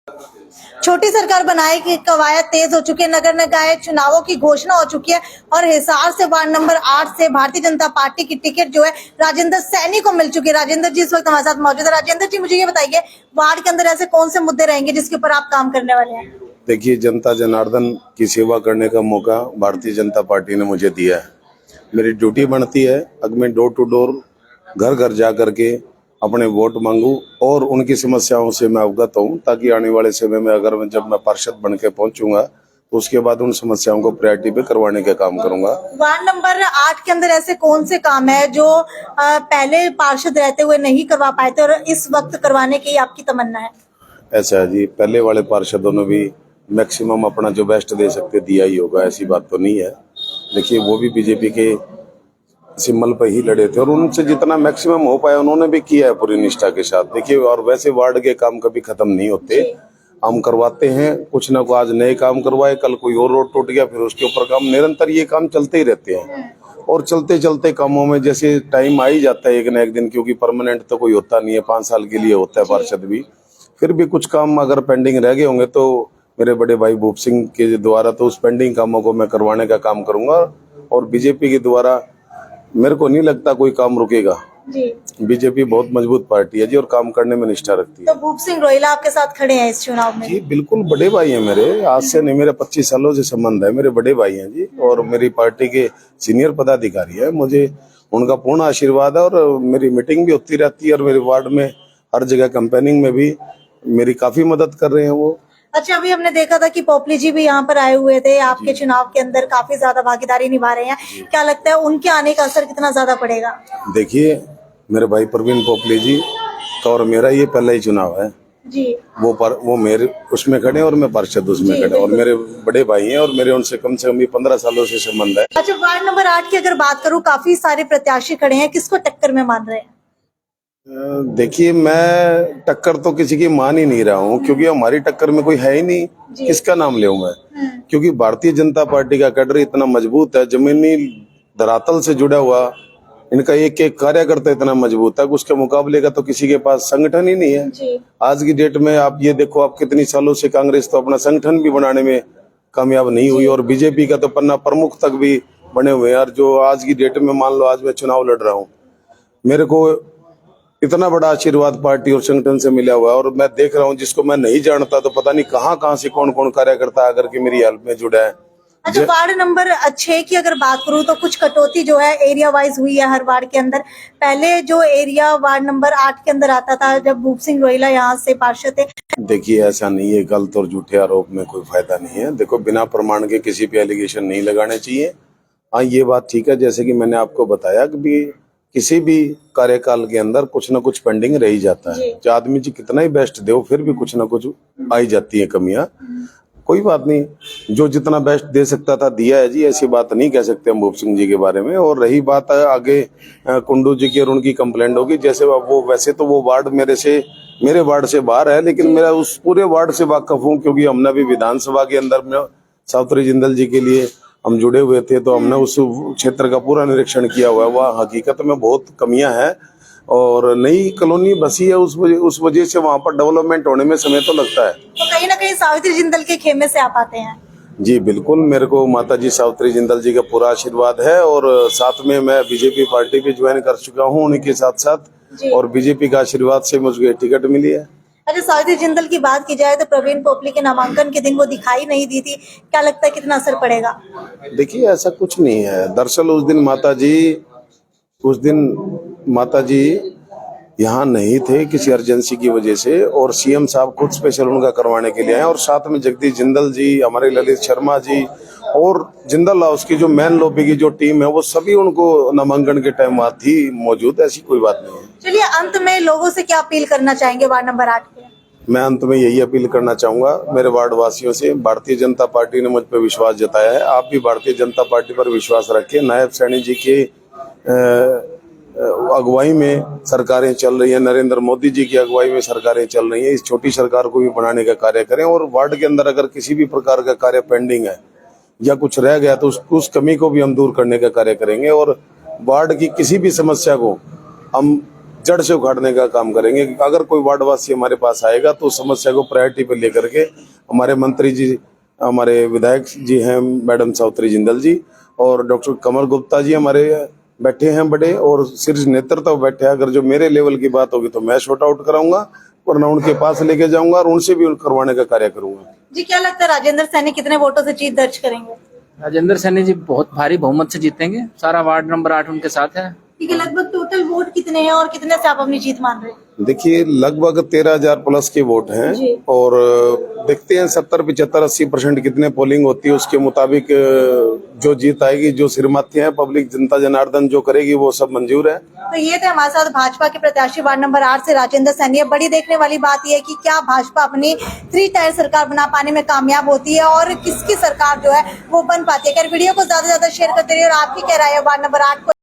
छोटी सरकार बनाए की कवायद तेज हो चुकी है। नगर निकाय चुनावों की घोषणा हो चुकी है और हिसार से वार्ड नंबर 8 से भारतीय जनता पार्टी की टिकट जो है राजेंद्र सैनी को मिल चुकी है। राजेंद्र जी इस वक्त हमारे साथ मौजूद है। राजेंद्र जी, मुझे ये बताइए, वार्ड के अंदर ऐसे कौन से मुद्दे रहेंगे जिसके ऊपर आप काम करने वाले हैं? देखिए, जनता जनार्दन की सेवा करने का मौका भारतीय जनता पार्टी ने मुझे दिया है। मेरी ड्यूटी बनती है अब मैं डोर टू डोर घर घर जा करके अपने वोट मांगूं और उनकी समस्याओं से मैं अवगत हूं, ताकि आने वाले समय में अगर जब मैं पार्षद बन के पहुंचूंगा तो उसके बाद उन समस्याओं को प्रायोरिटी पे करवाने का काम करूंगा। वार्ड नंबर 8 के अंदर ऐसे कौन से काम है जो पहले पार्षद रहते हुए नहीं करवा पाए थे और इस वक्त करवाने की आपकी तमन्ना है? ऐसा है जी, पहले वाले पार्षदों ने भी मैक्सिमम अपना जो बेस्ट दे सकते दिया ही होगा, ऐसी बात तो नहीं है। देखिए, वो भी बीजेपी के सिंबल पे ही लड़े थे और उनसे जितना मैक्सिमम हो पाया उन्होंने भी किया है पूरी निष्ठा के साथ। देखिए, और वैसे वार्ड के काम कभी खत्म नहीं होते, हम करवाते हैं कुछ ना कुछ। आज नए काम करवाए, कल कोई और रोड टूट गया, फिर उसके ऊपर काम, निरंतर ये काम चलते ही रहते हैं। और चलते चलते कामों में जैसे टाइम आ ही जाता है एक न एक दिन, क्योंकि परमानेंट तो कोई होता नहीं है, 5 साल के लिए होता है पार्षद भी। फिर भी कुछ काम अगर पेंडिंग रह गए होंगे तो मेरे बड़े भाई भूप सिंह के द्वारा तो उस पेंडिंग कामों को मैं करवाने का काम करूंगा। और बीजेपी के द्वारा मेरे को नहीं लगता कोई काम रुकेगा जी। बीजेपी बहुत मजबूत पार्टी है जी और काम करने में निष्ठा रखती है। तो भूप सिंह रोहिला आपके साथ खड़े हैं इस चुनाव में? जी बिल्कुल, बड़े भाई हैं मेरे, आज से नहीं, मेरे 25 सालों से संबंध है, मेरे बड़े भाई हैं जी और मेरी पार्टी के सीनियर पदाधिकारी है। मुझे उनका पूर्ण आशीर्वाद है और मेरी मीटिंग भी होती रहती है और मेरे वार्ड में हर जगह कैंपेनिंग में भी मेरी काफी मदद कर रहे हैं वो। अच्छा, अभी हमने देखा था कि पोपली जी भी यहाँ पर आए हुए थे, आपके चुनाव के अंदर काफी ज्यादा भागीदारी निभा रहे हैं। क्या लगता है उनके आने का असर कितना ज्यादा पड़ेगा? देखिए, मेरे भाई प्रवीण पोपली जी का और मेरा ये पहला ही चुनाव है जी। वो मेरे उसमें खड़े और मैं पार्षद उसमें खड़े और मेरे बड़े भाई हैं और मेरे उनसे कम से कम 15 सालों से संबंध है। अच्छा, वार्ड नंबर 8 की अगर बात करूँ, काफी सारे प्रत्याशी खड़े हैं, किसको टक्कर में मान रहे हैं? देखिए, मैं टक्कर तो किसी की मान ही नहीं रहा हूँ, क्योंकि हमारी टक्कर में कोई है ही नहीं, किसका नाम ले मैं? क्योंकि भारतीय जनता पार्टी का कैडर इतना मजबूत है, जमीनी धरातल से जुड़ा हुआ, इनका एक एक कार्यकर्ता इतना मजबूत है, उसके मुकाबले का तो किसी के पास संगठन ही नहीं है। आज की डेट में आप ये देखो, आप कितनी सालों से कांग्रेस तो अपना संगठन भी बनाने में कामयाब नहीं हुई और बीजेपी का तो पन्ना प्रमुख तक भी बने हुए हैं। और जो आज की डेट में, मान लो आज मैं चुनाव लड़ रहा हूँ, मेरे को इतना बड़ा आशीर्वाद पार्टी और संगठन से मिला हुआ है और मैं देख रहा हूँ जिसको मैं नहीं जानता तो पता नहीं कहाँ से कौन कौन कार्यकर्ता आकर के मेरी हेल्प में जुड़ा है। अच्छा, वार्ड नंबर 6 की अगर बात करूँ तो कुछ कटौती जो है एरिया वाइज हुई है हर वार्ड के अंदर। पहले जो एरिया वार्ड नंबर 8 के अंदर आता था जब भूप सिंह रोहिला यहाँ से पार्षद थे। देखिए, ऐसा नहीं है, गलत और झूठे आरोप में कोई फायदा नहीं है। देखो, बिना प्रमाण के किसी पे एलिगेशन नहीं लगाने चाहिए। हाँ, ये बात ठीक है, जैसे कि मैंने आपको बताया कि किसी भी कार्यकाल के अंदर कुछ ना कुछ पेंडिंग रह ही जाता है, चाहे आदमी जी कितना ही बेस्ट दे, फिर भी कुछ ना कुछ आई जाती है कमियां। कोई बात नहीं, जो जितना बेस्ट दे सकता था दिया है जी, ऐसी बात नहीं कह सकते हम भूप सिंह जी के बारे में। और रही बात आगे कुंडू जी की और उनकी कंप्लेंट होगी, जैसे वो वैसे तो वो वार्ड मेरे वार्ड से बाहर है, लेकिन मेरा उस पूरे वार्ड से वाकफ हूँ, क्योंकि हमने भी विधानसभा के अंदर में सावित्री जिंदल जी के लिए हम जुड़े हुए थे, तो हमने उस क्षेत्र का पूरा निरीक्षण किया हुआ है। वह हकीकत में बहुत कमियां हैं और नई कॉलोनी बसी है, उस वजह से वहां पर डेवलपमेंट होने में समय तो लगता है। तो कहीं ना कहीं सावित्री जिंदल के खेमे से आप आते हैं? जी बिल्कुल, मेरे को माता जी सावित्री जिंदल जी का पूरा आशीर्वाद है और साथ में मैं बीजेपी पार्टी भी ज्वाइन कर चुका हूँ उनके साथ साथ, और बीजेपी का आशीर्वाद से मुझे टिकट मिली है। अच्छा, सावित्री जिंदल की बात की जाए तो प्रवीण पोपली के नामांकन के दिन वो दिखाई नहीं दी थी, क्या लगता है कितना असर पड़ेगा? देखिए, ऐसा कुछ नहीं है। दरअसल उस दिन माता जी यहाँ नहीं थे किसी अर्जेंसी की वजह से, और सीएम साहब खुद स्पेशल उनका करवाने के लिए आए, और साथ में जगदीश जिंदल जी, हमारे ललित शर्मा जी और जिंदल हाउस की जो मेन लॉबी की जो टीम है वो सभी उनको नामांकन के टाइम थी मौजूद। ऐसी कोई बात नहीं है। चलिए, अंत में लोगों से क्या अपील करना चाहेंगे वार्ड नंबर 8 के? मैं अंत में यही अपील करना चाहूंगा मेरे वार्ड वासियों से, भारतीय जनता पार्टी ने मुझ पर विश्वास जताया है, आप भी भारतीय जनता पार्टी पर विश्वास रखें। नायब सैनी जी के अगुवाई में सरकारें चल रही है, नरेंद्र मोदी जी की अगुवाई में सरकारें चल रही है। इस छोटी सरकार को भी बनाने का कार्य करें और वार्ड के अंदर अगर किसी भी प्रकार का कार्य पेंडिंग है या कुछ रह गया तो उस कमी को भी हम दूर करने का कार्य करेंगे और वार्ड की किसी भी समस्या को हम जड़ से उखाड़ने का काम करेंगे। अगर कोई वार्डवासी हमारे पास आएगा तो समस्या को प्रायोरिटी पर लेकर के हमारे मंत्री जी, हमारे विधायक जी हैं मैडम सावित्री जिंदल जी और डॉक्टर कमल गुप्ता जी हमारे बैठे हैं बड़े, और शीर्ष नेतृत्व बैठे हैं। अगर जो मेरे लेवल की बात होगी तो मैं शॉर्ट आउट कराऊंगा, वरना उनके पास लेके जाऊंगा और उनसे भी करवाने का कार्य करूंगा। जी, क्या लगता है राजेंद्र सैनी कितने वोटों से जीत दर्ज करेंगे? राजेंद्र सैनी जी बहुत भारी बहुमत से जीतेंगे। सारा वार्ड नंबर 8 उनके साथ है। ठीक है, लगभग टोटल वोट कितने हैं और कितने से आप अपनी जीत मान रहे हैं? देखिए लगभग 13,000 प्लस के वोट हैं जी। और देखते हैं 70, 75, 80% कितने पोलिंग होती है, उसके मुताबिक जो जीत आएगी, जो श्रीमती है पब्लिक जनता जनार्दन जो करेगी वो सब मंजूर है। तो ये थे हमारे साथ भाजपा के प्रत्याशी वार्ड नंबर 8 से राजेंद्र सैनी। अब बड़ी देखने वाली बात यह है कि क्या भाजपा अपनी 3 टायर सरकार बना पाने में कामयाब होती है और किसकी सरकार जो है वो बन पाती है। अगर वीडियो को ज्यादा से ज्यादा शेयर करते रहिए और आपकी क्या राय है वार्ड नंबर 8 को